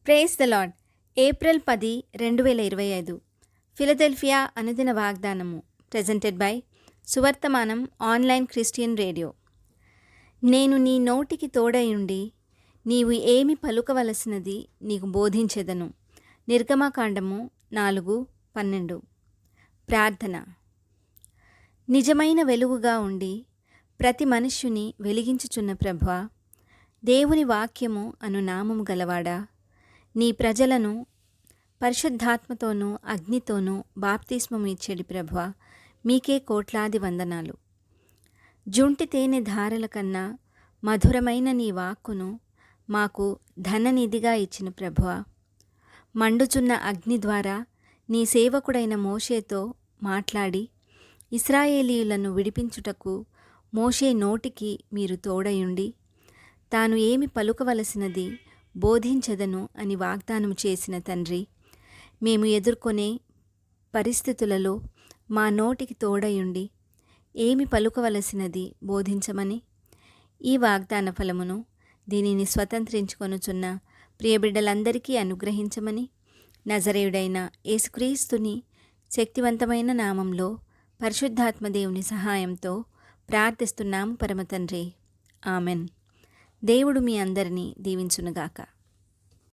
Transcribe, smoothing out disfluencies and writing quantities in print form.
Praise the lord. April 10, 2025 Philadelphia అనుదిన వాగ్దానము presented by Suvarthamanam online Christian radio. నేను నీ నోటికి తోడయుండి నీవు ఏమి పలుకవలసినది నీకు బోధించెదను. నిర్గమకాండము 4:12. ప్రార్థన. నిజమైన వెలుగుగా ఉండి ప్రతి మనుష్యుని వెలిగించుచున్న ప్రభువా, దేవుని వాక్యము అను నామము గలవాడా, నీ ప్రజలను పరిశుద్ధాత్మతోనూ అగ్నితోనూ బాప్తిస్మము ఇచ్చేడి ప్రభువా, మీకే కోట్లాది వందనాలు. జుంటి తేనె ధారల కన్నా మధురమైన నీ వాక్కును మాకు ధననిధిగా ఇచ్చిన ప్రభువా, మండుచున్న అగ్ని ద్వారా నీ సేవకుడైన మోషేతో మాట్లాడి ఇశ్రాయేలీయులను విడిపించుటకు మోషే నోటికి మీరు తోడయుండి తాను ఏమి పలుకవలసినది బోధించదను అని వాగ్దానం చేసిన తండ్రి, మేము ఎదుర్కొనే పరిస్థితులలో మా నోటికి తోడయుండి ఏమి పలుకవలసినది బోధించమని, ఈ వాగ్దాన ఫలమును దీనిని స్వతంత్రించుకొనుచున్న ప్రియబిడ్డలందరికీ అనుగ్రహించమని నజరేయుడైన యేసుక్రీస్తుని శక్తివంతమైన నామంలో పరిశుద్ధాత్మదేవుని సహాయంతో ప్రార్థిస్తున్నాము పరమతండ్రి. ఆమెన్. దేవుడు మీ అందరినీ దీవించునుగాక.